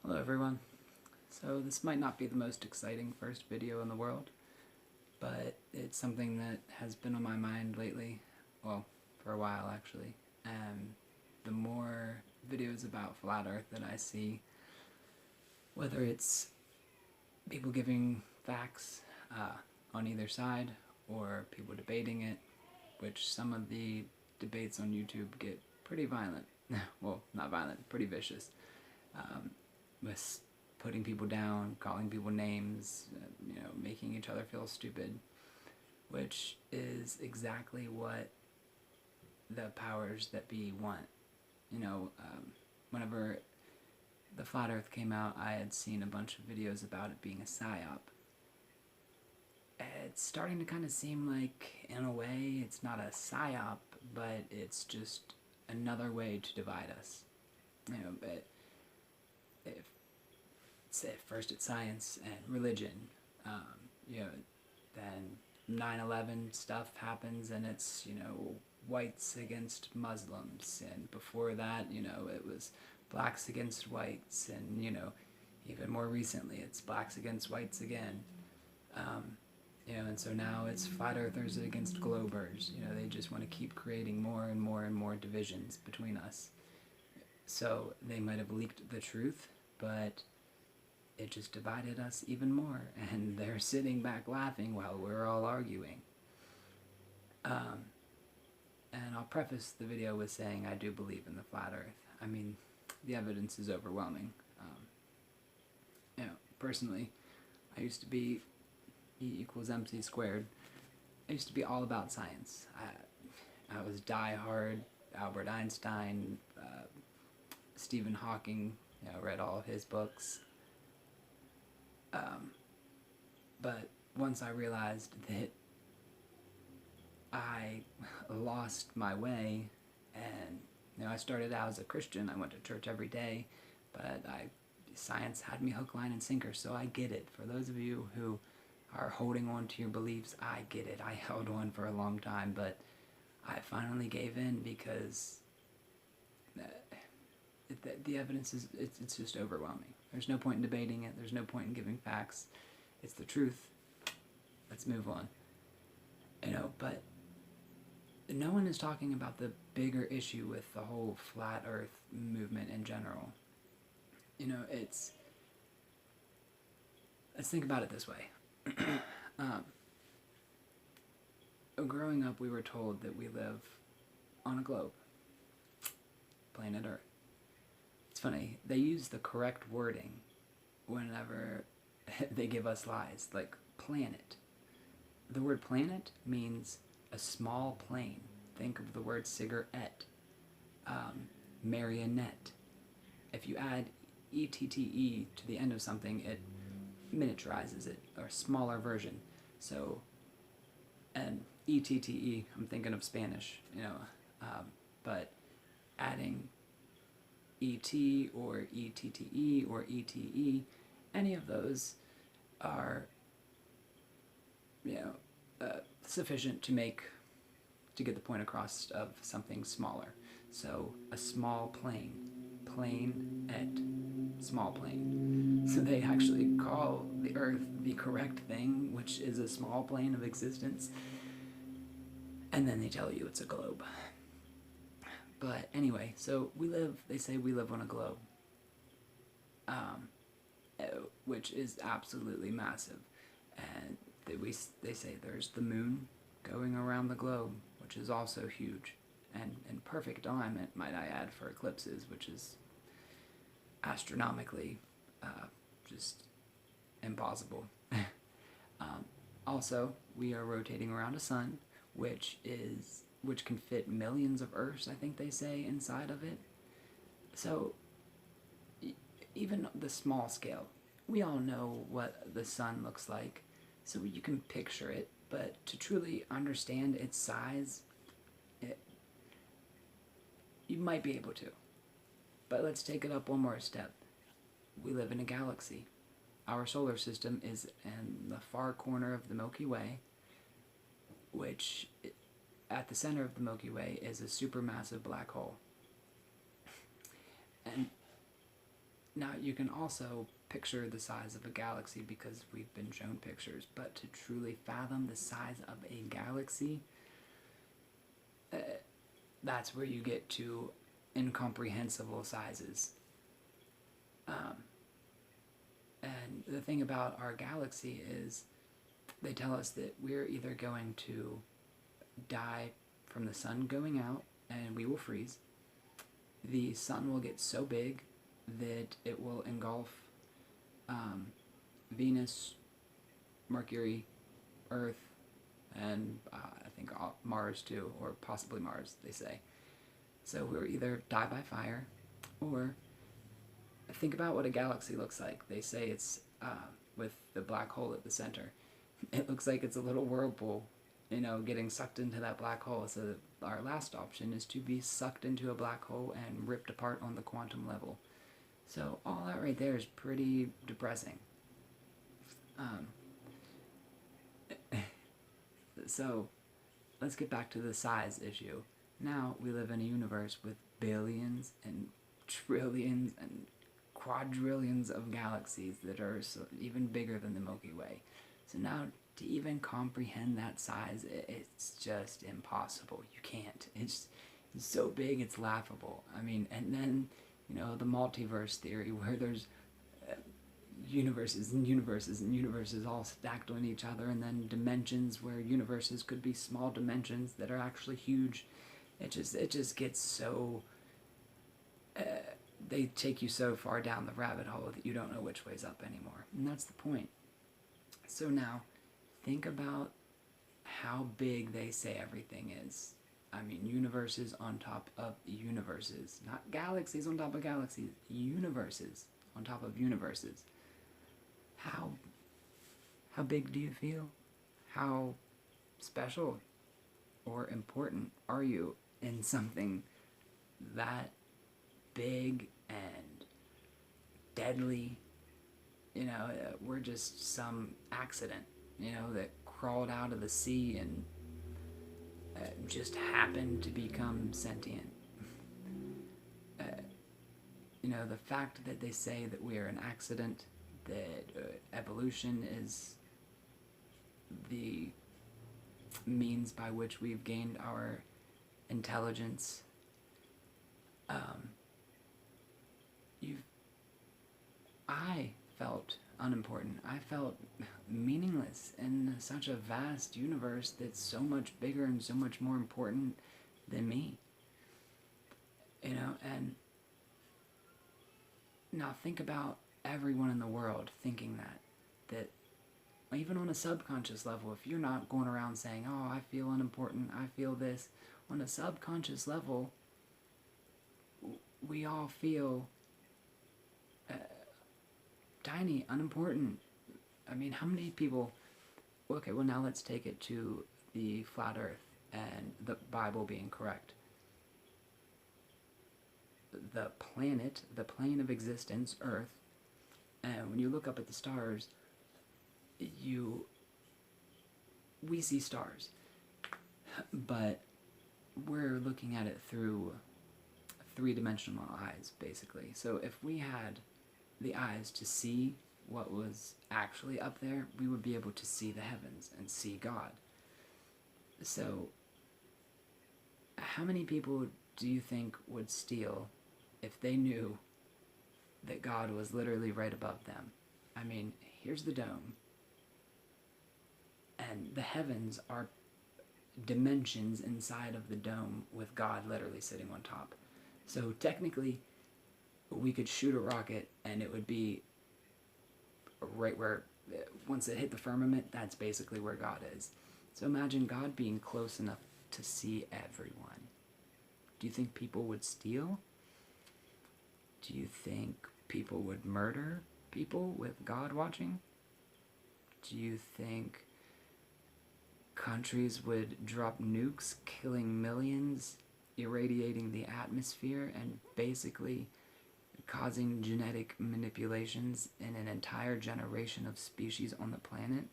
Hello everyone. So this might not be the most exciting first video in the world, but it's something that has been on my mind lately, well, for a while actually, and the more videos about Flat Earth that I see, whether it's people giving facts on either side, or people debating it, which some of the debates on YouTube get pretty violent, well, not violent, pretty vicious, with putting people down, calling people names, making each other feel stupid, which is exactly what the powers that be want. Whenever the Flat Earth came out, I had seen a bunch of videos about it being a psyop. It's starting to kind of seem like, in a way, it's not a psyop, but it's just another way to divide us. But first it's science and religion, then 9/11 stuff happens and it's, whites against Muslims, and before that, it was blacks against whites, and, even more recently it's blacks against whites again. And so now it's flat earthers against globers. They just want to keep creating more and more and more divisions between us. So they might have leaked the truth, but it just divided us even more, and they're sitting back laughing while we're all arguing. And I'll preface the video with saying I do believe in the flat earth. I mean, the evidence is overwhelming. Personally, I used to be E=mc². I used to be all about science. I was die-hard Albert Einstein, Stephen Hawking, read all of his books. But once I realized that I lost my way, and I started out as a Christian, I went to church every day, but science had me hook, line, and sinker, so I get it. For those of you who are holding on to your beliefs, I get it. I held on for a long time, but I finally gave in because the evidence is, it's just overwhelming. There's no point in debating it. There's no point in giving facts. It's the truth. Let's move on. But no one is talking about the bigger issue with the whole flat earth movement in general. Let's think about it this way. Growing up, we were told that we live on a globe, planet Earth. It's funny, they use the correct wording whenever they give us lies, like planet. The word planet means a small plane. Think of the word cigarette, marionette. If you add E-T-T-E to the end of something, it miniaturizes it, or a smaller version. So, and E-T-T-E, I'm thinking of Spanish, but adding E-T or E-T-T-E or E-T-E, any of those are, sufficient to get the point across of something smaller. So, a small plane, plane-et, small plane. So they actually call the Earth the correct thing, which is a small plane of existence, and then they tell you it's a globe. But anyway, so they say we live on a globe, which is absolutely massive. And they say there's the moon going around the globe, which is also huge, and in perfect alignment, might I add, for eclipses, which is astronomically just impossible. Also, we are rotating around a sun, which can fit millions of Earths, I think they say, inside of it. So, even the small scale, we all know what the sun looks like, so you can picture it, but to truly understand its size, you might be able to. But let's take it up one more step. We live in a galaxy. Our solar system is in the far corner of the Milky Way, which at the center of the Milky Way is a supermassive black hole. And Now, you can also picture the size of a galaxy because we've been shown pictures, but to truly fathom the size of a galaxy, that's where you get to incomprehensible sizes. And the thing about our galaxy is they tell us that we're either going to die from the sun going out and we will freeze. The sun will get so big that it will engulf Venus, Mercury, Earth, and I think Mars too, or possibly Mars, they say. So we'll either die by fire, or think about what a galaxy looks like. They say it's with the black hole at the center. It looks like it's a little whirlpool, getting sucked into that black hole. So our last option is to be sucked into a black hole and ripped apart on the quantum level. So all that right there is pretty depressing. So let's get back to the size issue. Now we live in a universe with billions and trillions and quadrillions of galaxies that are even bigger than the Milky Way. So now to even comprehend that size, it's just impossible. You can't. It's so big, it's laughable. I mean, and then, the multiverse theory where there's universes and universes and universes all stacked on each other, and then dimensions where universes could be small dimensions that are actually huge. It just gets so... they take you so far down the rabbit hole that you don't know which way's up anymore. And that's the point. So now, think about how big they say everything is. I mean, universes on top of universes. Not galaxies on top of galaxies. Universes on top of universes. How big do you feel? How special or important are you in something that big and deadly? We're just some accident, that crawled out of the sea and just happened to become sentient. The fact that they say that we are an accident, that evolution is the means by which we've gained our intelligence. I felt unimportant. I felt meaningless in such a vast universe that's so much bigger and so much more important than me. And now think about everyone in the world thinking that even on a subconscious level, if you're not going around saying, oh, I feel unimportant, I feel this, on a subconscious level, we all feel tiny, unimportant. I mean, how many people... Okay, well now let's take it to the flat earth and the Bible being correct. The planet, the plane of existence, Earth, and when you look up at the stars, we see stars, but we're looking at it through three-dimensional eyes, basically. So if we had the eyes to see what was actually up there, we would be able to see the heavens and see God. So how many people do you think would steal if they knew that God was literally right above them? I mean, here's the dome, and the heavens are dimensions inside of the dome with God literally sitting on top. So technically, we could shoot a rocket and it would be right where, once it hit the firmament, that's basically where God is. So imagine God being close enough to see everyone. Do you think people would steal? Do you think people would murder people with God watching? Do you think countries would drop nukes, killing millions, irradiating the atmosphere, and basically causing genetic manipulations in an entire generation of species on the planet?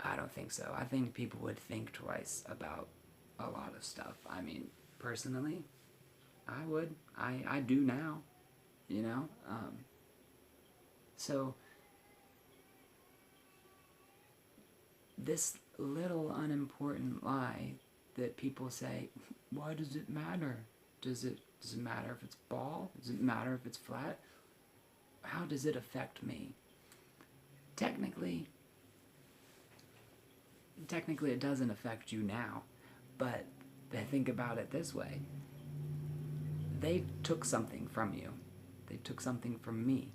I don't think so. I think people would think twice about a lot of stuff. I mean, personally, I would. I do now. you know? So this little unimportant lie that people say, why does it matter? Does it matter if it's ball? Does it matter if it's flat? How does it affect me? Technically it doesn't affect you now, but think about it this way. They took something from you. They took something from me.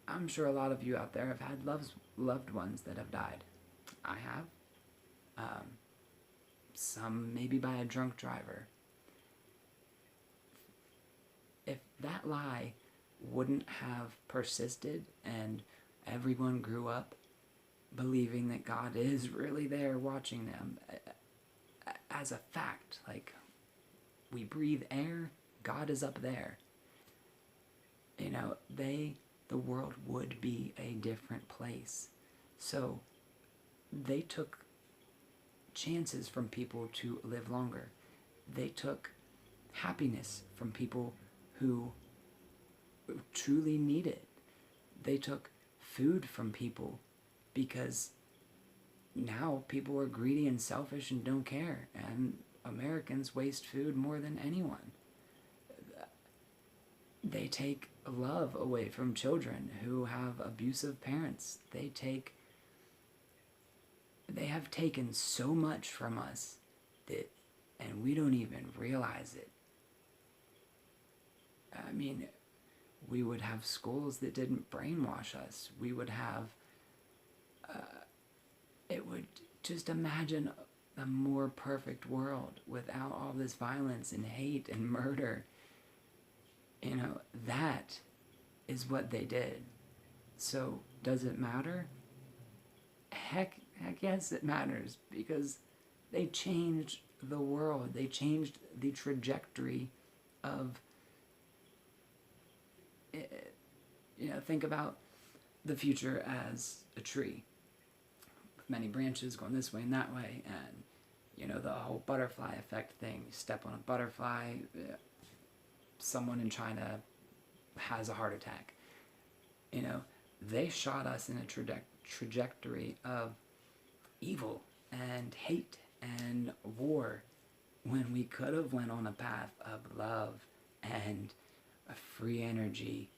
I'm sure a lot of you out there have had loved ones that have died. I have. Some maybe by a drunk driver. If that lie wouldn't have persisted and everyone grew up believing that God is really there watching them as a fact, like we breathe air, God is up there. You know, the world would be a different place. So they took chances from people to live longer. They took happiness from people who truly need it. They took food from people because now people are greedy and selfish and don't care, and Americans waste food more than anyone. They take love away from children who have abusive parents. They have taken so much from us and we don't even realize it. I mean, we would have schools that didn't brainwash us. We would have, just imagine a more perfect world without all this violence and hate and murder. You know, that is what they did. So, does it matter? Heck yes, it matters, because they changed the world. They changed the trajectory of, you know, think about the future as a tree. Many branches going this way and that way, and, you know, the whole butterfly effect thing. You step on a butterfly, someone in China has a heart attack. You know, they shot us in a trajectory of evil and hate and war when we could have went on a path of love and a free energy,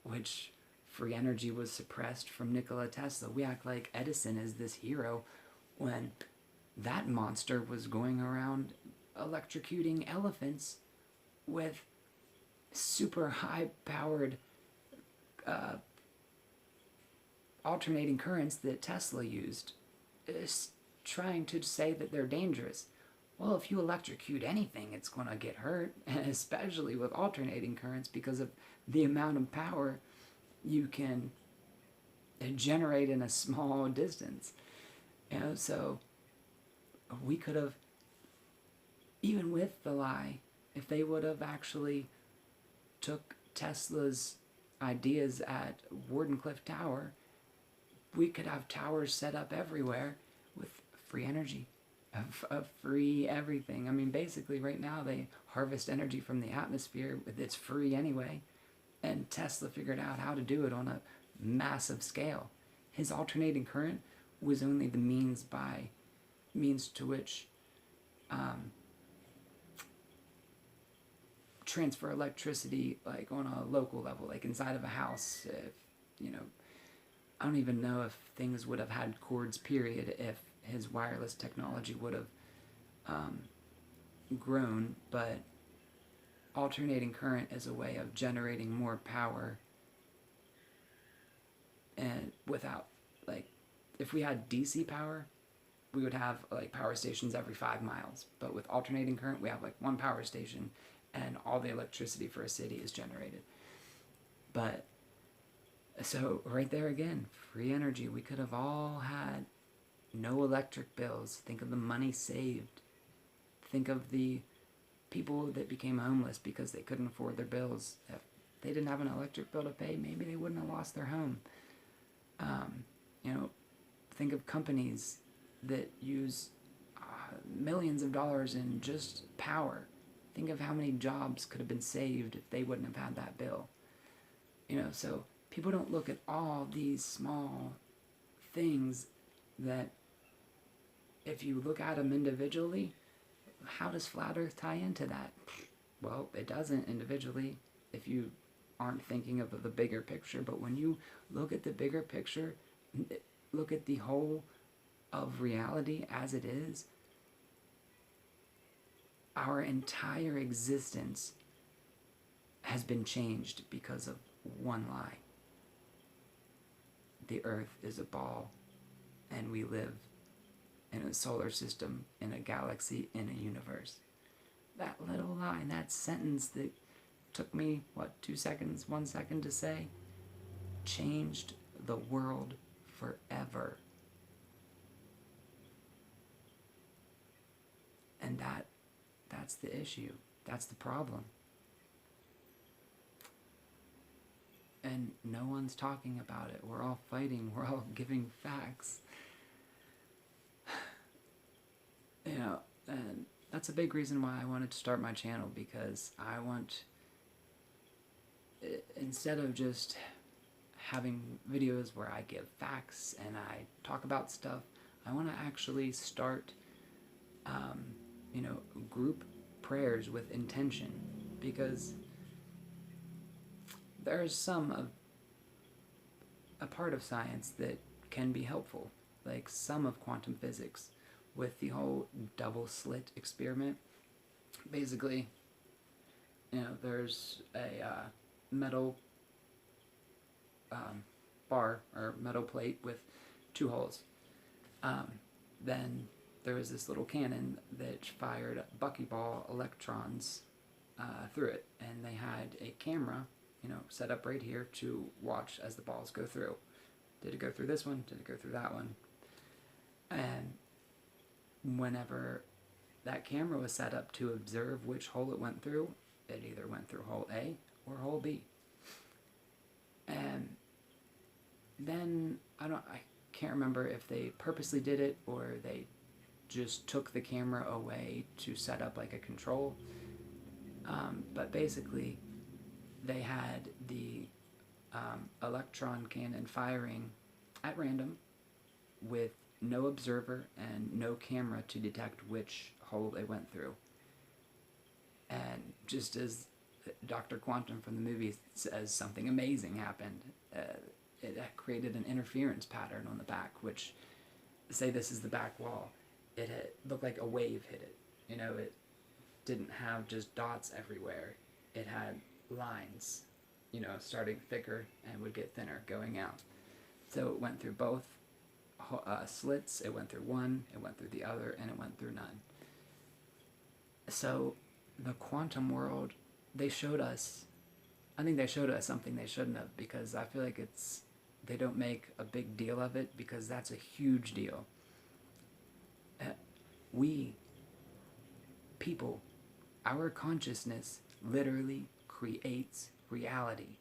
which free energy was suppressed from Nikola Tesla. We act like Edison is this hero when that monster was going around electrocuting elephants with super high-powered alternating currents that Tesla used, trying to say that they're dangerous. Well, if you electrocute anything, it's going to get hurt, and especially with alternating currents because of the amount of power you can generate in a small distance. You know, so we could have, even with the lie, if they would have actually took Tesla's ideas at Wardenclyffe Tower, we could have towers set up everywhere with free energy, of free everything. I mean, basically right now they harvest energy from the atmosphere. It's free anyway. And Tesla figured out how to do it on a massive scale. His alternating current was only the means to which transfer electricity, like on a local level, like inside of a house. If, you know, I don't even know if things would have had cords, period, if his wireless technology would have grown, but alternating current is a way of generating more power, and without, like, if we had DC power, we would have like power stations every 5 miles, but with alternating current we have like one power station and all the electricity for a city is generated. But so right there again, free energy. We could have all had no electric bills. Think of the money saved. Think of the people that became homeless because they couldn't afford their bills. If they didn't have an electric bill to pay, maybe they wouldn't have lost their home. You know, think of companies that use millions of dollars in just power. Think of how many jobs could have been saved if they wouldn't have had that bill. So people don't look at all these small things that, if you look at them individually, how does Flat Earth tie into that? Well, it doesn't individually if you aren't thinking of the bigger picture. But when you look at the bigger picture, look at the whole of reality as it is, our entire existence has been changed because of one lie. The Earth is a ball, and we live in a solar system, in a galaxy, in a universe. That little line, that sentence that took me, 2 seconds, 1 second to say, changed the world forever. And that's the issue. That's the problem. And no one's talking about it. We're all fighting. We're all giving facts. And that's a big reason why I wanted to start my channel, because I want, instead of just having videos where I give facts and I talk about stuff, I want to actually start, group prayers with intention, because there's a part of science that can be helpful, like some of quantum physics with the whole double slit experiment. Basically, there's a metal bar or metal plate with 2 holes. Then there was this little cannon that fired buckyball electrons through it, and they had a camera, set up right here to watch as the balls go through. Did it go through this one? Did it go through that one? And whenever that camera was set up to observe which hole it went through, it either went through hole A or hole B. And then I can't remember if they purposely did it or they just took the camera away to set up like a control. But basically, they had the electron cannon firing at random with no observer and no camera to detect which hole it went through. And just as Dr. Quantum from the movie says, something amazing happened. It created an interference pattern on the back, which, say this is the back wall, it looked like a wave hit it. It didn't have just dots everywhere. It had lines, starting thicker and would get thinner going out. So it went through both slits. It went through one, it went through the other, and it went through none. So the quantum world, I think they showed us something they shouldn't have, because I feel like they don't make a big deal of it, because that's a huge deal. We, people, our consciousness literally creates reality.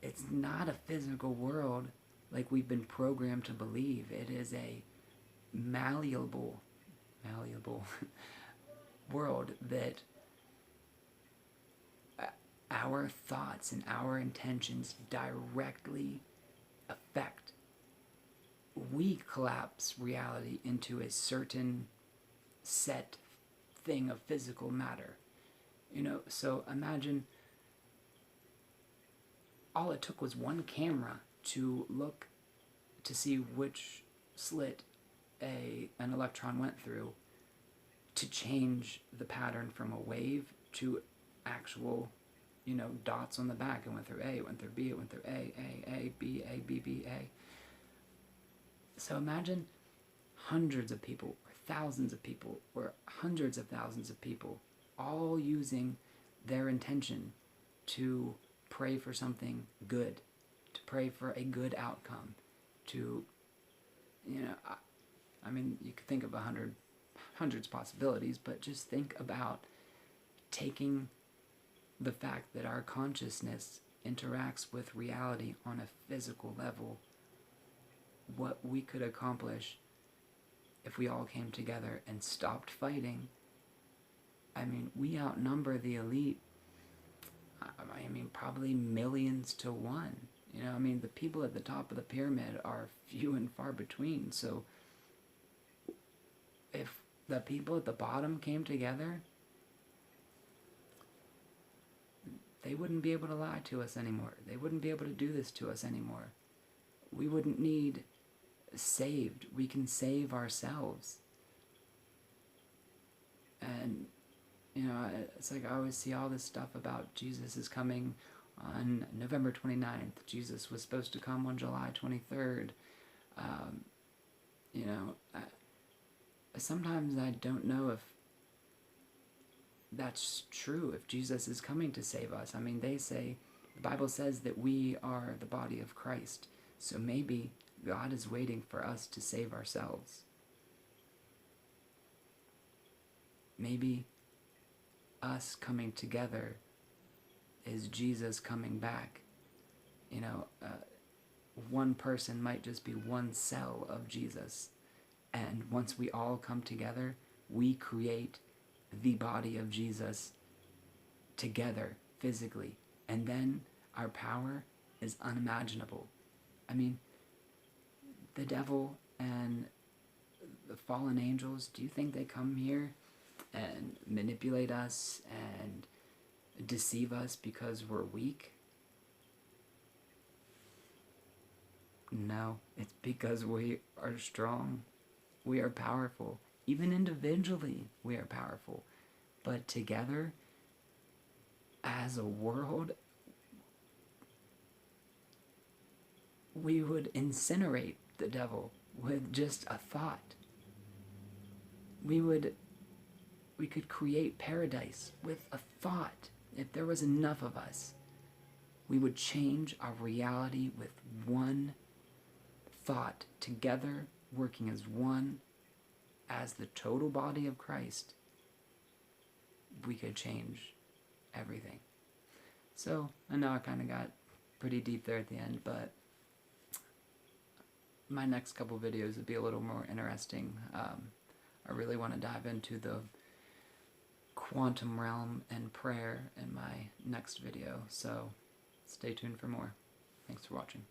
It's not a physical world like we've been programmed to believe. It is a malleable world that our thoughts and our intentions directly affect. We collapse reality into a certain set thing of physical matter. So imagine all it took was one camera to look to see which slit an electron went through to change the pattern from a wave to actual, dots on the back. It went through A, it went through B, it went through A, B, A, B, B, A. So imagine hundreds of people, or thousands of people, or hundreds of thousands of people all using their intention to pray for something good, to pray for a good outcome, to, you could think of hundreds of possibilities, but just think about taking the fact that our consciousness interacts with reality on a physical level, what we could accomplish if we all came together and stopped fighting I mean, we outnumber the elite, I mean, probably millions to one. You know, I mean, the people at the top of the pyramid are few and far between. So if the people at the bottom came together, they wouldn't be able to lie to us anymore. They wouldn't be able to do this to us anymore. We wouldn't need saved. We can save ourselves. And, you know, it's like I always see all this stuff about Jesus is coming on November 29th. Jesus was supposed to come on July 23rd. You know, sometimes I don't know if that's true, if Jesus is coming to save us. I mean, they say, the Bible says that we are the body of Christ. So maybe God is waiting for us to save ourselves. Maybe us coming together is Jesus coming back. You know, one person might just be one cell of Jesus. And once we all come together, we create the body of Jesus together, physically. And then our power is unimaginable. I mean, the devil and the fallen angels, do you think they come here and manipulate us and deceive us because we're weak? No, it's because we are strong. We are powerful. Even individually, we are powerful. But together, as a world, we would incinerate the devil with just a thought. We could create paradise with a thought. If there was enough of us, we would change our reality with one thought, together, working as one, as the total body of Christ. We could change everything. So, I know I kind of got pretty deep there at the end, but my next couple videos would be a little more interesting. I really want to dive into the quantum realm and prayer in my next video, so stay tuned for more. Thanks for watching.